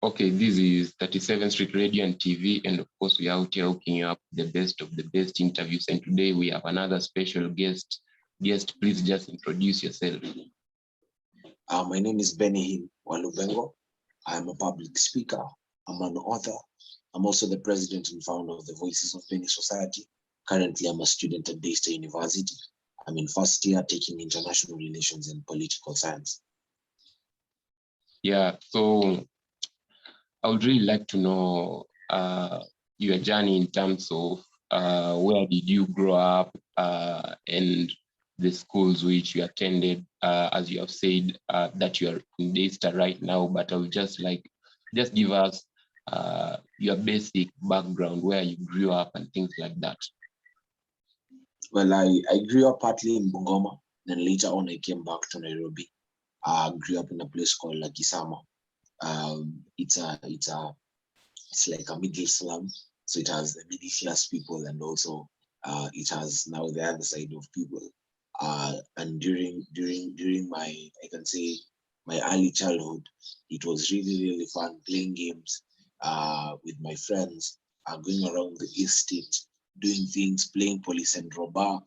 Okay, this is 37th Street Radio and TV, and of course we are out here hooking you up the best of the best interviews. And today we have another special guest. Guest, please just introduce yourself. My name is Bennyhinn, Walubengo. I am a public speaker. I'm an author. I'm also the president and founder of the Voices of Benny Society. Currently, I'm a student at Daystar University. I'm in first year taking international relations and political science. Yeah, so I would really like to know your journey in terms of where did you grow up and the schools which you attended, as you have said that you are in Daystar right now, but I would just give us your basic background, where you grew up and things like that. Well, I grew up partly in Bungoma, then later on I came back to Nairobi. I grew up in a place called Lakisama. It's like a middle slum, so it has the middle class people, and also it has now the other side of people. And during my, I can say, my early childhood, it was really fun playing games with my friends, going around the estate, doing things, playing police and robber.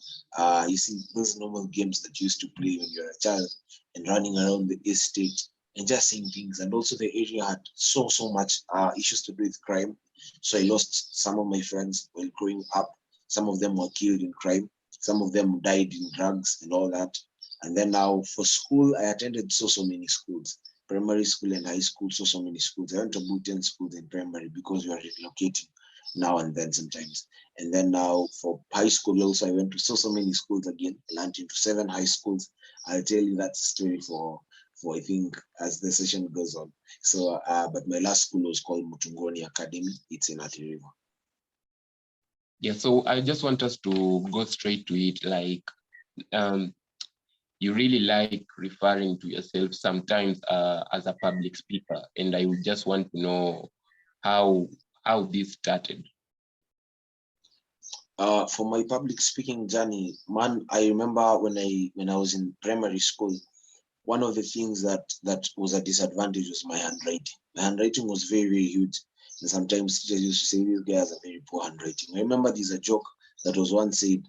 You see those normal games that you used to play when you're a child, and running around the estate and just seeing things. And also the area had so much issues to do with crime. So I lost some of my friends while growing up. Some of them were killed in crime. Some of them died in drugs and all that. And then now for school, I attended so many schools, primary school and high school, so many schools. I went to about 10 schools in primary because we are relocating now and then sometimes. And then now for high school also, I went to so many schools again. I landed into 7 high schools. I'll tell you that story for I think as the session goes on. So, but my last school was called Mutungoni Academy. It's in Athi River. Yeah, so I just want us to go straight to it. Like, you really like referring to yourself sometimes as a public speaker, and I would just want to know how this started. For my public speaking journey, man, I remember when I was in primary school, one of the things that was a disadvantage was my handwriting. My handwriting was very huge. And sometimes teachers used to say, "This guy has a very poor handwriting." I remember there's a joke that was once said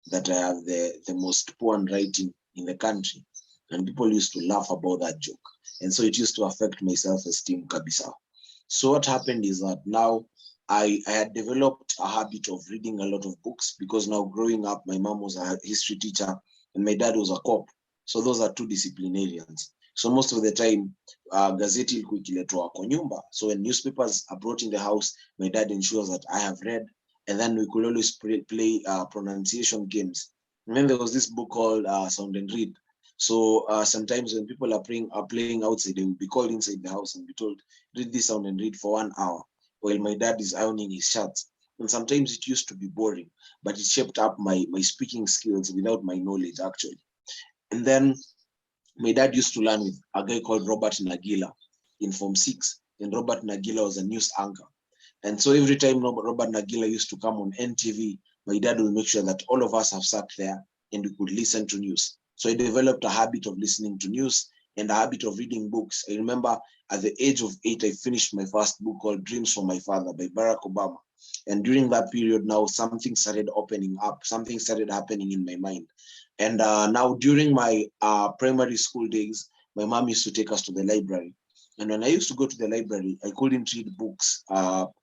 that I have the most poor handwriting in the country. And people used to laugh about that joke. And so it used to affect my self-esteem, kabisa. So what happened is that now I had developed a habit of reading a lot of books, because now growing up, my mom was a history teacher and my dad was a cop. So those are 2 disciplinarians. So most of the time, gazeti ilikuwa ikiletwa kwa nyumba. So when newspapers are brought in the house, my dad ensures that I have read, and then we could always play pronunciation games. And then there was this book called Sound and Read. So sometimes when people are playing outside, they will be called inside the house and be told, "Read this Sound and Read for 1 hour," while my dad is ironing his shirts. And sometimes it used to be boring, but it shaped up my speaking skills without my knowledge, actually. And then my dad used to learn with a guy called Robert Nagila in Form 6. And Robert Nagila was a news anchor. And so every time Robert Nagila used to come on NTV, my dad will make sure that all of us have sat there and we could listen to news. So I developed a habit of listening to news and a habit of reading books. I remember at the age of 8, I finished my first book called Dreams from My Father by Barack Obama. And during that period now, something started opening up, something started happening in my mind. And now during my primary school days, my mom used to take us to the library. And when I used to go to the library, I couldn't read books,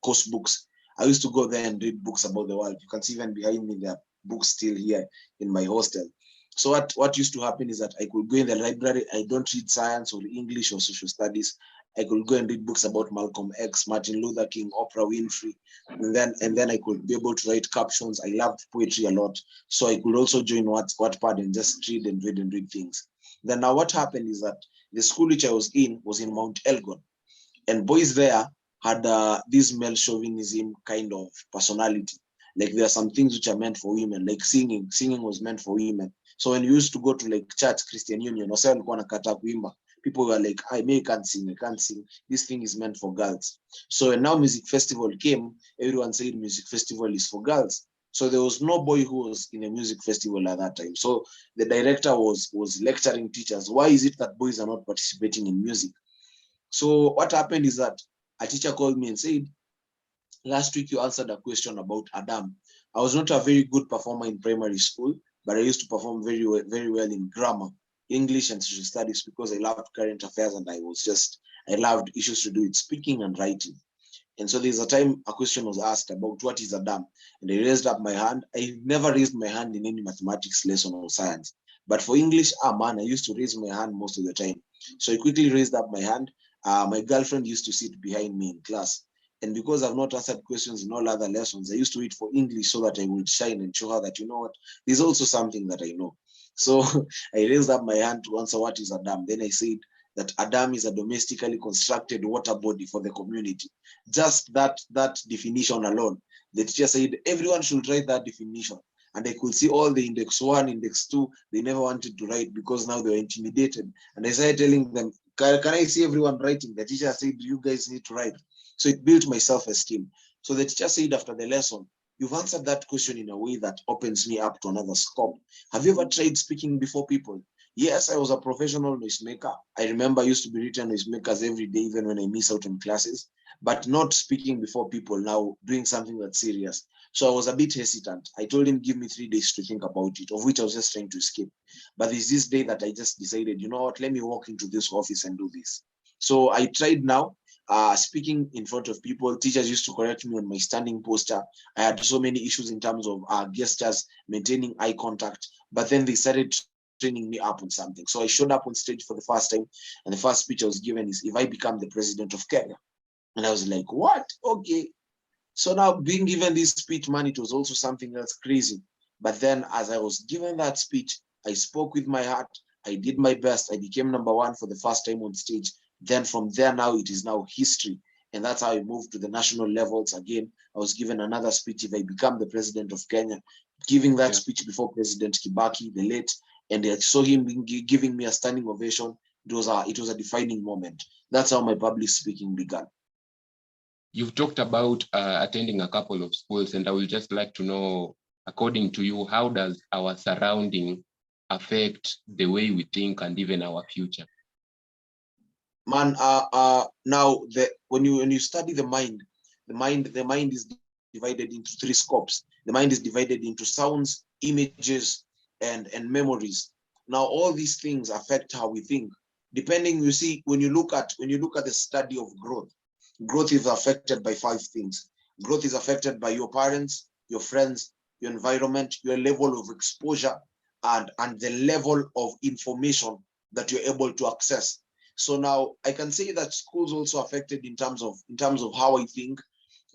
course books. I used to go there and read books about the world. You can see even behind me, there are books still here in my hostel. So what used to happen is that I could go in the library. I don't read science or English or social studies. I could go and read books about Malcolm X, Martin Luther King, Oprah Winfrey, and then I could be able to write captions. I loved poetry a lot, so I could also join Wattpad and just read things. Then now what happened is that the school which I was in Mount Elgon, and boys there had this male chauvinism kind of personality. Like there are some things which are meant for women, like singing. Singing was meant for women. So when you used to go to like church, Christian Union, or people were like, "I can't sing. This thing is meant for girls." So when now music festival came, everyone said music festival is for girls. So there was no boy who was in a music festival at that time. So the director was lecturing teachers. Why is it that boys are not participating in music? So what happened is that a teacher called me and said, last week you answered a question about Adam. I was not a very good performer in primary school, but I used to perform very well in grammar, English, and social studies because I loved current affairs and I loved issues to do with speaking and writing. And so there's a time a question was asked about what is Adam, and I raised up my hand. I never raised my hand in any mathematics lesson or science, but for English, man, I used to raise my hand most of the time. So I quickly raised up my hand. My girlfriend used to sit behind me in class. And because I've not answered questions in all other lessons, I used to wait for English so that I would shine and show her that, you know what, there's also something that I know. So I raised up my hand to answer what is Adam. Then I said that Adam is a domestically constructed water body for the community. Just that definition alone. The teacher said everyone should write that definition. And I could see all the index 1, index 2, they never wanted to write because now they were intimidated. And I started telling them, can I see everyone writing? The teacher said, you guys need to write. So it built my self-esteem. So the teacher said after the lesson, you've answered that question in a way that opens me up to another scope. Have you ever tried speaking before people? Yes, I was a professional noisemaker. I remember I used to be written noisemakers every day, even when I miss out on classes, but not speaking before people now, doing something that's serious. So I was a bit hesitant. I told him, give me 3 days to think about it, of which I was just trying to escape. But there's this day that I just decided, you know what, let me walk into this office and do this. So I tried now. Speaking in front of people. Teachers used to correct me on my standing posture. I had so many issues in terms of gestures, maintaining eye contact, but then they started training me up on something. So I showed up on stage for the first time, and the first speech I was given is, if I become the president of Kenya. And I was like, what? Okay. So now being given this speech, man, it was also something that's crazy. But then as I was given that speech, I spoke with my heart. I did my best. I became #1 for the first time on stage. Then from there, now it is now history. And that's how I moved to the national levels. Again, I was given another speech, if I become the president of Kenya, giving that speech before President Kibaki, the late, and I saw him giving me a standing ovation. It was a defining moment. That's how my public speaking began. You've talked about attending a couple of schools, and I would just like to know, according to you, how does our surrounding affect the way we think and even our future? Man, now when you study the mind is divided into 3 scopes. The mind is divided into sounds, images, and memories. Now all these things affect how we think. Depending, you see, when you look at the study of growth is affected by 5 things. Growth is affected by your parents, your friends, your environment, your level of exposure, and the level of information that you're able to access. So now I can say that schools also affected in terms of how I think.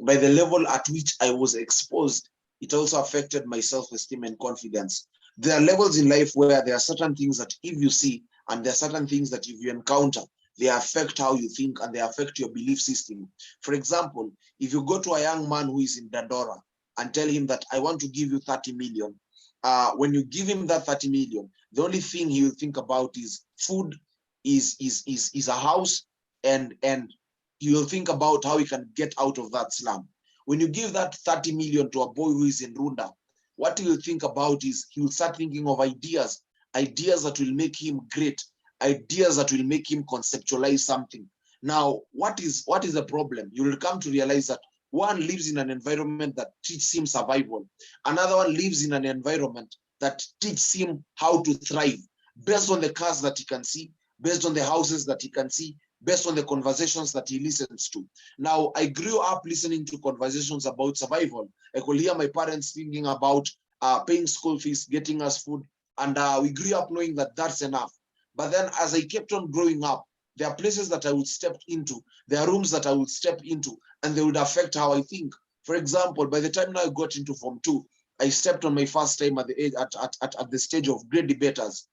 By the level at which I was exposed, it also affected my self-esteem and confidence. There are levels in life where there are certain things that if you see, and there are certain things that if you encounter, they affect how you think and they affect your belief system. For example, if you go to a young man who is in Dandora and tell him that I want to give you 30 million, when you give him that 30 million, the only thing he will think about is food, is a house, and he will think about how he can get out of that slum. When you give that 30 million to a boy who is in Runda, what he will think about is he will start thinking of ideas that will make him great, ideas that will make him conceptualize something. Now, what is the problem? You will come to realize that one lives in an environment that teaches him survival. Another one lives in an environment that teaches him how to thrive based on the cars that he can see, based on the houses that he can see, based on the conversations that he listens to. Now, I grew up listening to conversations about survival. I could hear my parents thinking about paying school fees, getting us food, and we grew up knowing that that's enough. But then as I kept on growing up, there are places that I would step into, there are rooms that I would step into, and they would affect how I think. For example, by the time now I got into Form 2, I stepped on my first time at the stage of great debaters.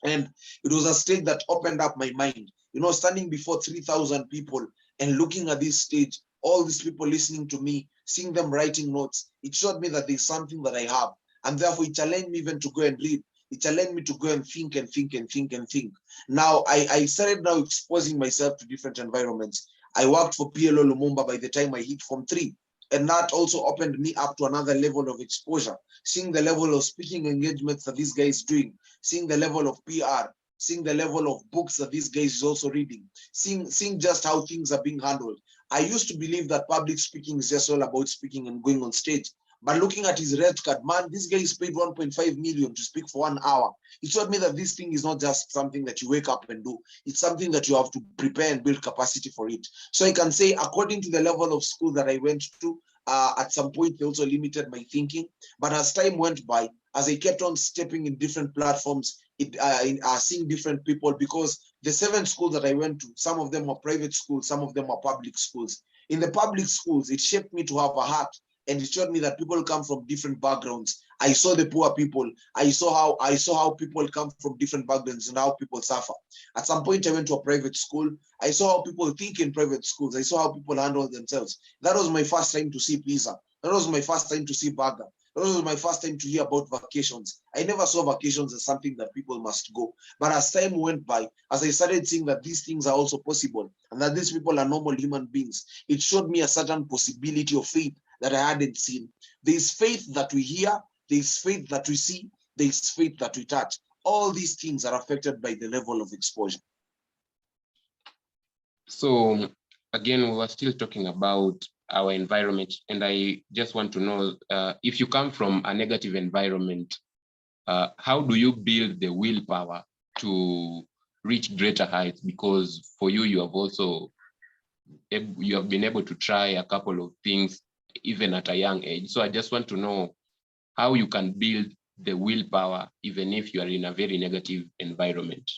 And it was a stage that opened up my mind. You know, standing before 3,000 people and looking at this stage, all these people listening to me, seeing them writing notes, it showed me that there's something that I have. And therefore, it challenged me even to go and read. It challenged me to go and think and think and think and think. Now, I started now exposing myself to different environments. I worked for PLO Lumumba by the time I hit Form 3. And that also opened me up to another level of exposure, seeing the level of speaking engagements that this guy is doing, seeing the level of PR, seeing the level of books that this guy is also reading, seeing just how things are being handled. I used to believe that public speaking is just all about speaking and going on stage. But looking at his red card, man, this guy is paid 1.5 million to speak for 1 hour. It showed me that this thing is not just something that you wake up and do. It's something that you have to prepare and build capacity for it. So I can say, according to the level of school that I went to, at some point, they also limited my thinking. But as time went by, as I kept on stepping in different platforms, seeing different people, because the 7 schools that I went to, some of them were private schools, some of them were public schools. In the public schools, it shaped me to have a heart, and it showed me that people come from different backgrounds. I saw the poor people. I saw how people come from different backgrounds and how people suffer. At some point, I went to a private school. I saw how people think in private schools. I saw how people handle themselves. That was my first time to see pizza. That was my first time to see burger. That was my first time to hear about vacations. I never saw vacations as something that people must go. But as time went by, as I started seeing that these things are also possible and that these people are normal human beings, it showed me a certain possibility of faith that I hadn't seen. There's faith that we hear, there's faith that we see, there's faith that we touch. All these things are affected by the level of exposure. So again, we were still talking about our environment, and I just want to know, if you come from a negative environment, how do you build the willpower to reach greater heights? Because for you, you have been able to try a couple of things even at a young age. So I just want to know how you can build the willpower even if you are in a very negative environment.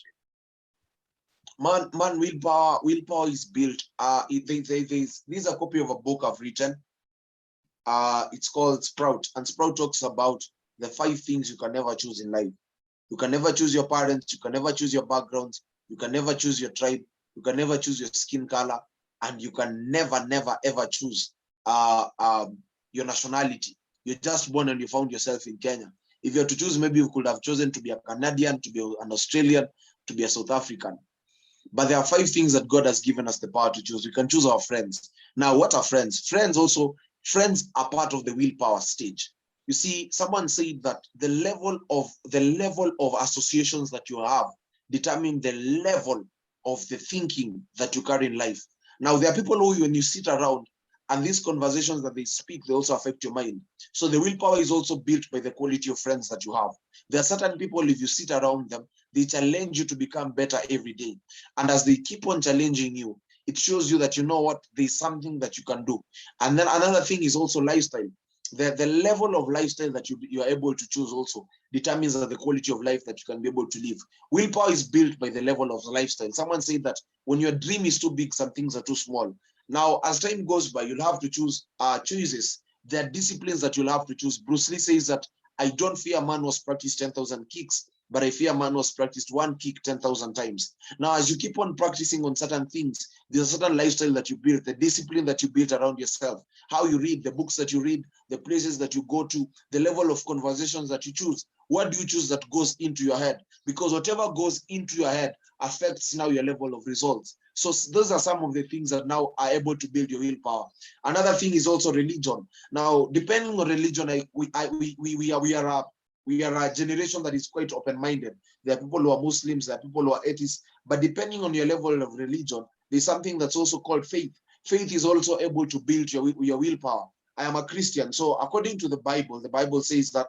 Man, willpower is built. There's a copy of a book I've written. It's called Sprout, and Sprout talks about the 5 things you can never choose in life. You can never choose your parents, you can never choose your background, you can never choose your tribe, you can never choose your skin color, and you can never, ever choose your nationality. You're just born and you found yourself in Kenya. If you're to choose, maybe you could have chosen to be a Canadian, to be an Australian, to be a South African. But there are 5 things that God has given us the power to choose. We can choose our friends. Now, what are friends? Friends are part of the willpower stage. You see, someone said that the level of associations that you have determine the level of the thinking that you carry in life. Now, there are people who, when you sit around, and these conversations that they speak, they also affect your mind. So the willpower is also built by the quality of friends that you have. There are certain people, if you sit around them, they challenge you to become better every day. And as they keep on challenging you, it shows you that, you know what, there's something that you can do. And then another thing is also lifestyle. The level of lifestyle that you are able to choose also determines the quality of life that you can be able to live. Willpower is built by the level of lifestyle. Someone said that when your dream is too big, some things are too small. Now, as time goes by, you'll have to choose choices. There are disciplines that you'll have to choose. Bruce Lee says that, I don't fear a man who has practiced 10,000 kicks, but I fear a man who has practiced 1 kick 10,000 times. Now, as you keep on practicing on certain things, there's a certain lifestyle that you build, the discipline that you build around yourself, how you read, the books that you read, the places that you go to, the level of conversations that you choose. What do you choose that goes into your head? Because whatever goes into your head affects now your level of results. So those are some of the things that now are able to build your willpower. Another thing is also religion. Now, depending on religion, we are a generation that is quite open-minded. There are people who are Muslims, there are people who are atheists, but depending on your level of religion, there's something that's also called faith. Faith is also able to build your willpower. I am a Christian, so according to the Bible says that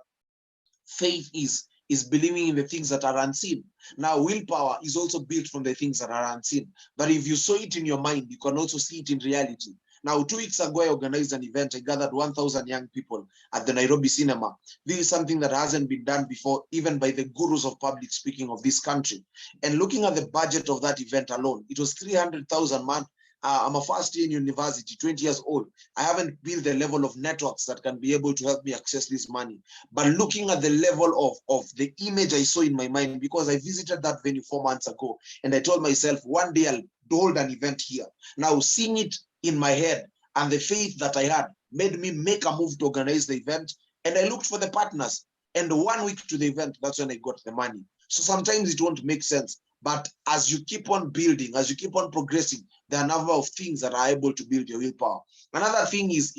faith is believing in the things that are unseen. Now, willpower is also built from the things that are unseen. But if you saw it in your mind, you can also see it in reality. Now, 2 weeks ago, I organized an event. I gathered 1,000 young people at the Nairobi Cinema. This is something that hasn't been done before, even by the gurus of public speaking of this country. And looking at the budget of that event alone, it was 300,000, man. I'm a first year in university, 20 years old. I haven't built the level of networks that can be able to help me access this money. But looking at the level of the image I saw in my mind, because I visited that venue 4 months ago, and I told myself, one day I'll hold an event here. Now, seeing it in my head and the faith that I had made me make a move to organize the event. And I looked for the partners. And 1 week to the event, that's when I got the money. So sometimes it won't make sense. But as you keep on building, as you keep on progressing, there are a number of things that are able to build your willpower. Another thing is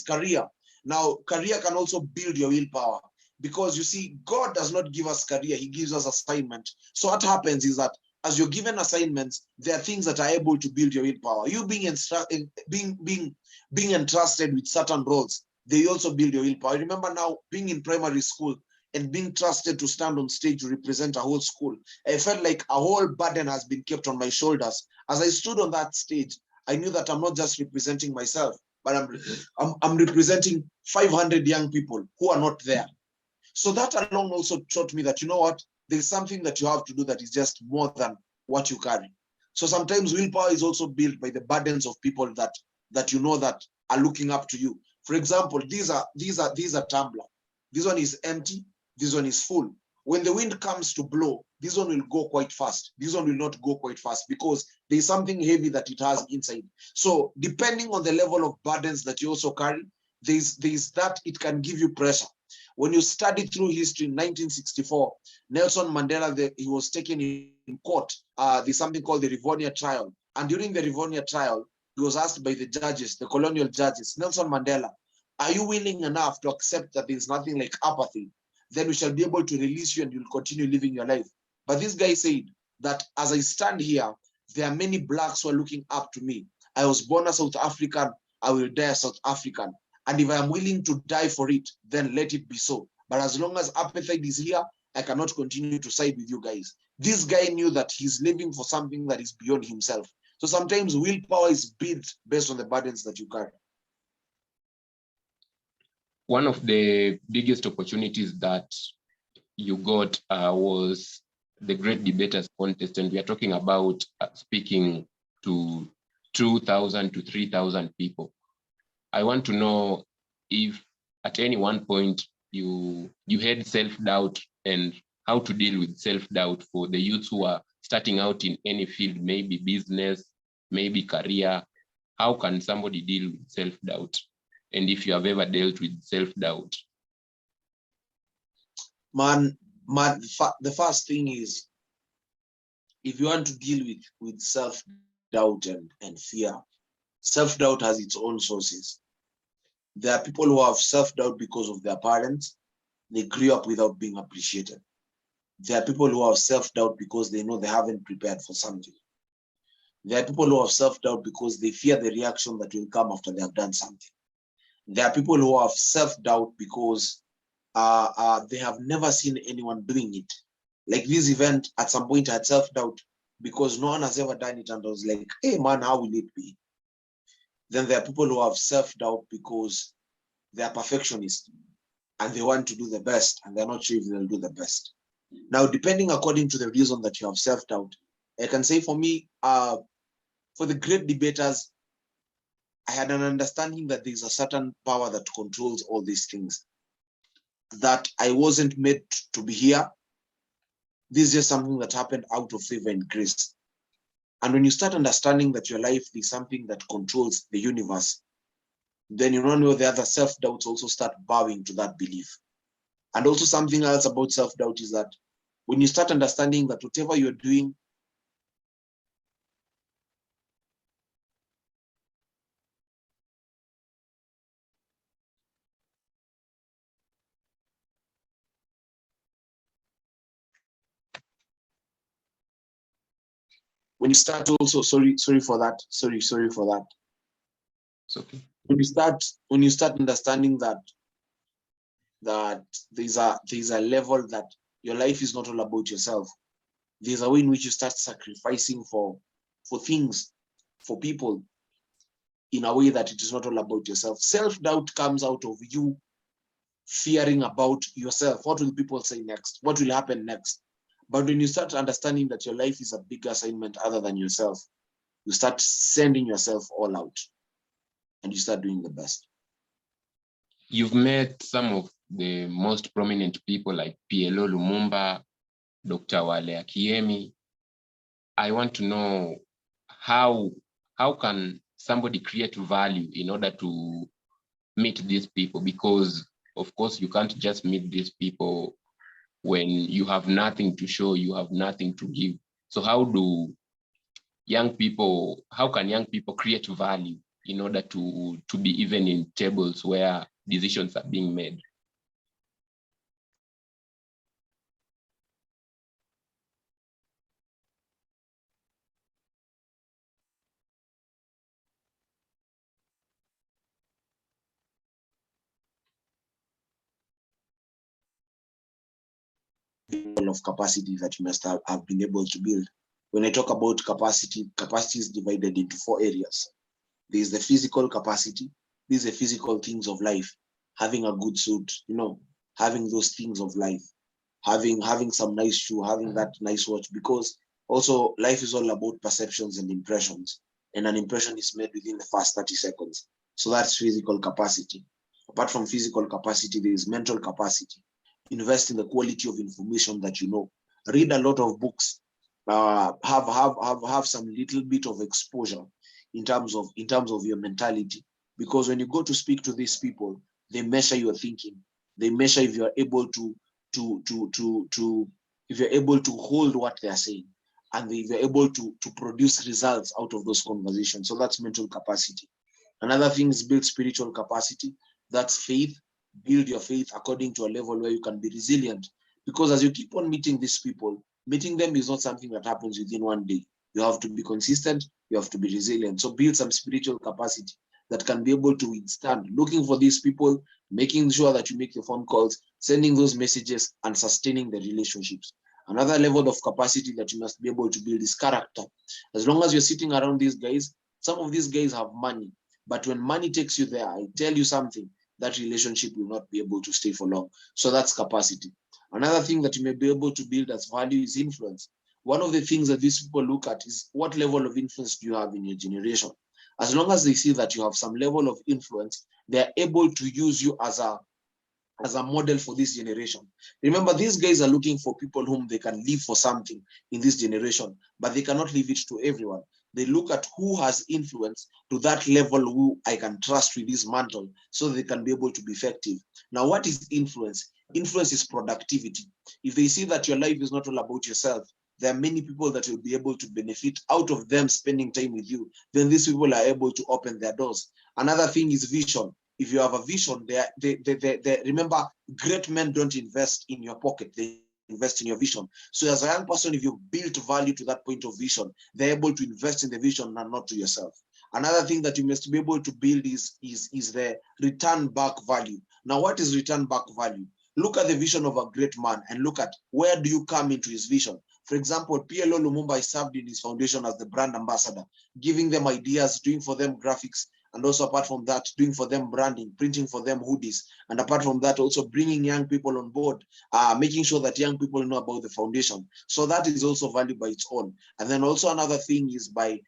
career. Now, career can also build your willpower. Because you see, God does not give us career, he gives us assignment. So what happens is that as you're given assignments, there are things that are able to build your willpower. You being entrusted with certain roles, they also build your willpower. I remember now being in primary school and being trusted to stand on stage to represent a whole school. I felt like a whole burden has been kept on my shoulders. As I stood on that stage, I knew that I'm not just representing myself, but I'm representing 500 young people who are not there. So that alone also taught me that, you know what, there's something that you have to do that is just more than what you carry. So sometimes willpower is also built by the burdens of people that you know that are looking up to you. For example, these are tumbler. This one is empty, this one is full. When the wind comes to blow, this one will go quite fast. This one will not go quite fast because there's something heavy that it has inside. So depending on the level of burdens that you also carry, there's that it can give you pressure. When you study through history, in 1964, Nelson Mandela, he was taken in court. There's something called the Rivonia trial. And during the Rivonia trial, he was asked by the judges, the colonial judges, Nelson Mandela, are you willing enough to accept that there's nothing like apathy? Then we shall be able to release you and you'll continue living your life. But this guy said that as I stand here, there are many blacks who are looking up to me. I was born a South African, I will die a South African. And if I am willing to die for it, then let it be so. But as long as appetite is here, I cannot continue to side with you guys. This guy knew that he's living for something that is beyond himself. So sometimes willpower is built based on the burdens that you carry. One of the biggest opportunities that you got was the Great Debaters Contest, and we are talking about speaking to 2,000 to 3,000 people. I want to know if at any one point you had self-doubt and how to deal with self-doubt for the youths who are starting out in any field, maybe business, maybe career. How can somebody deal with self-doubt? And if you have ever dealt with self-doubt? Man, the first thing is, if you want to deal with self-doubt and fear, self-doubt has its own sources. There are people who have self-doubt because of their parents. They grew up without being appreciated. There are people who have self-doubt because they know they haven't prepared for something. There are people who have self-doubt because they fear the reaction that will come after they have done something. There are people who have self-doubt because they have never seen anyone doing it. Like this event, at some point I had self-doubt because no one has ever done it, and I was like, hey man, how will it be? Then there are people who have self-doubt because they are perfectionists and they want to do the best and they're not sure if they'll do the best. Now, depending according to the reason that you have self-doubt, I can say for me, for the great debaters, I had an understanding that there's a certain power that controls all these things, that I wasn't made to be here. This is just something that happened out of favor and grace. And when you start understanding that your life is something that controls the universe, then you know the other self-doubts also start bowing to that belief. And also something else about self-doubt is that when you start understanding that whatever you're doing, when you start also, sorry for that. It's okay. When you start understanding that there's a level that your life is not all about yourself. There's a way in which you start sacrificing for things, for people, in a way that it is not all about yourself. Self-doubt comes out of you fearing about yourself. What will people say next? What will happen next? But when you start understanding that your life is a big assignment other than yourself, you start sending yourself all out and you start doing the best. You've met some of the most prominent people like PLO Lumumba, Dr. Wale Akiemi. I want to know how can somebody create value in order to meet these people? Because of course you can't just meet these people when you have nothing to show, you have nothing to give. So how can young people create value in order to be even in tables where decisions are being made? level of capacity that you must have been able to build. When I talk about capacity, capacity is divided into 4 areas. There is the physical capacity. These are physical things of life. Having a good suit, having those things of life, having some nice shoe, having that nice watch, because also life is all about perceptions and impressions. And an impression is made within the first 30 seconds. So that's physical capacity. Apart from physical capacity, there is mental capacity. Invest in the quality of information that you know. Read a lot of books. Have some little bit of exposure in terms of your mentality. Because when you go to speak to these people, they measure your thinking. They measure if you're able to if you're able to hold what they are saying, and if you're able to produce results out of those conversations. So that's mental capacity. Another thing is build spiritual capacity. That's faith. Build your faith according to a level where you can be resilient. Because as you keep on meeting these people, meeting them is not something that happens within one day. You have to be consistent. You have to be resilient. So build some spiritual capacity that can be able to withstand looking for these people, making sure that you make your phone calls, sending those messages, and sustaining the relationships. Another level of capacity that you must be able to build is character. As long as you're sitting around these guys, some of these guys have money, but when money takes you there, I tell you something, that relationship will not be able to stay for long. So that's capacity. Another thing that you may be able to build as value is influence. One of the things that these people look at is what level of influence do you have in your generation. As long as they see that you have some level of influence, they're able to use you as a model for this generation. Remember, these guys are looking for people whom they can live for something in this generation, but they cannot leave it to everyone. They look at who has influence to that level, who I can trust with this mantle, so they can be able to be effective. Now, what is influence? Influence is productivity. If they see that your life is not all about yourself, there are many people that will be able to benefit out of them spending time with you. Then these people are able to open their doors. Another thing is vision. If you have a vision, remember, great men don't invest in your pocket, they invest in your vision. So as a young person, if you've built value to that point of vision, they're able to invest in the vision and not to yourself. Another thing that you must be able to build is the return back value. Now, what is return back value? Look at the vision of a great man and look at where do you come into his vision. For example, PLO Lumumba served in his foundation as the brand ambassador, giving them ideas, doing for them graphics, and also apart from that, doing for them branding, printing for them hoodies. And apart from that, also bringing young people on board, making sure that young people know about the foundation. So that is also value by its own. And then also another thing is by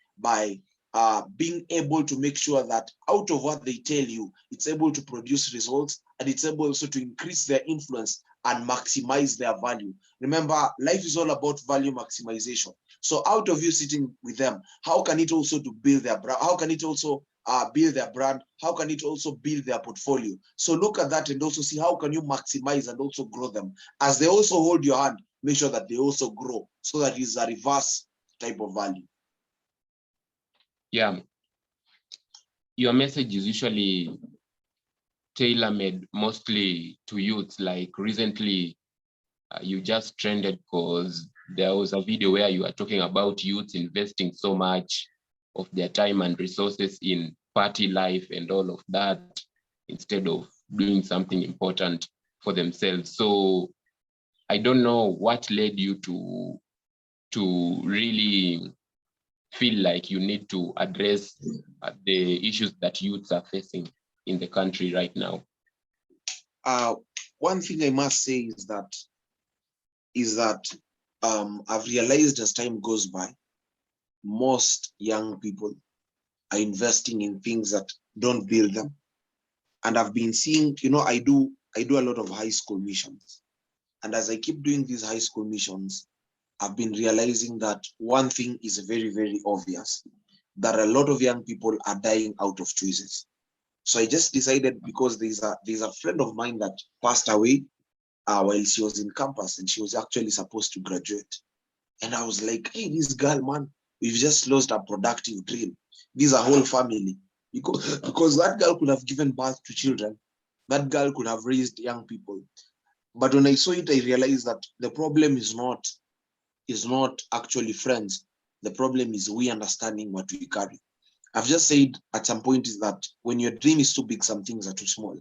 being able to make sure that out of what they tell you, it's able to produce results, and it's able also to increase their influence and maximize their value. Remember, life is all about value maximization. So out of you sitting with them, how can it also to build their brand? How can it also build their brand? How can it also build their portfolio? So look at that and also see how can you maximize and also grow them. As they also hold your hand, make sure that they also grow, so that it's a reverse type of value. Yeah, your message is usually tailor-made mostly to youth. Like recently, you just trended because there was a video where you are talking about youth investing so much of their time and resources in party life and all of that, instead of doing something important for themselves. So I don't know what led you to really feel like you need to address the issues that youths are facing in the country right now. One thing I must say is that I've realized as time goes by, most young people are investing in things that don't build them. And I've been seeing, I do a lot of high school missions. And as I keep doing these high school missions, I've been realizing that one thing is very, very obvious, that a lot of young people are dying out of choices. So I just decided, because there's a friend of mine that passed away while she was in campus, and she was actually supposed to graduate. And I was like, hey, this girl, man, we've just lost a productive dream. This is a whole family. Because that girl could have given birth to children. That girl could have raised young people. But when I saw it, I realized that the problem is not actually friends. The problem is we understanding what we carry. I've just said at some point is that when your dream is too big, some things are too small.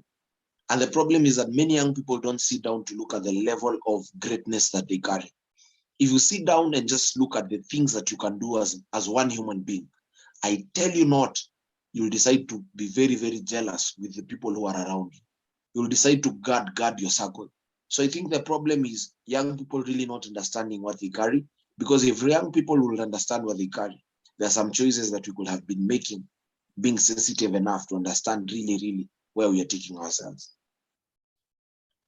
And the problem is that many young people don't sit down to look at the level of greatness that they carry. If you sit down and just look at the things that you can do as one human being, I tell you not, you'll decide to be very, very jealous with the people who are around you. You'll decide to guard your circle. So I think the problem is young people really not understanding what they carry, because if young people will understand what they carry, there are some choices that we could have been making, being sensitive enough to understand really, really where we are taking ourselves.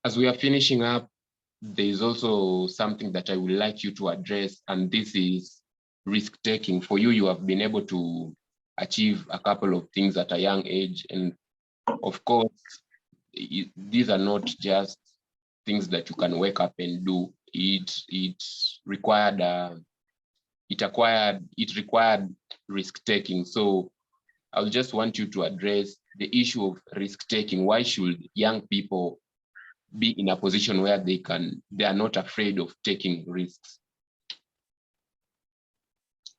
As we are finishing up, there is also something that I would like you to address, and this is risk-taking. For you, you have been able to achieve a couple of things at a young age, and of course, these are not just things that you can wake up and do. It required risk-taking. So I just want you to address the issue of risk-taking. Why should young people be in a position where they are not afraid of taking risks?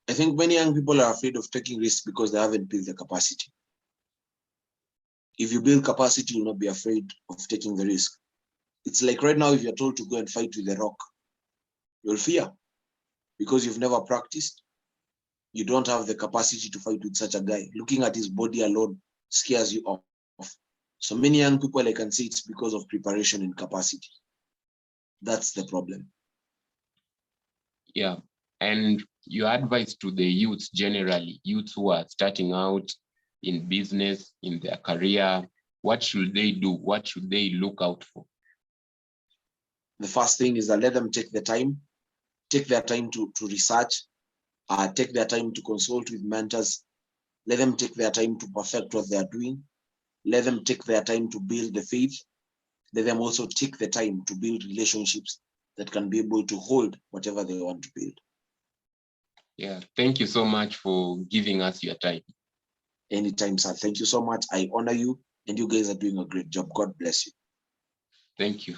I think many young people are afraid of taking risks because they haven't built the capacity. If you build capacity, you'll not be afraid of taking the risk. It's like right now, if you're told to go and fight with a rock, you'll fear because you've never practiced. You don't have the capacity to fight with such a guy. Looking at his body alone scares you off. So many young people, I can say it's because of preparation and capacity. That's the problem. Yeah. And your advice to the youths generally, youths who are starting out in business, in their career, what should they do? What should they look out for? The first thing is that let them take their time to research, take their time to consult with mentors, let them take their time to perfect what they are doing, let them take their time to build the faith, let them also take the time to build relationships that can be able to hold whatever they want to build. Yeah, thank you so much for giving us your time. Anytime, sir. Thank you so much. I honor you, and you guys are doing a great job. God bless you. Thank you.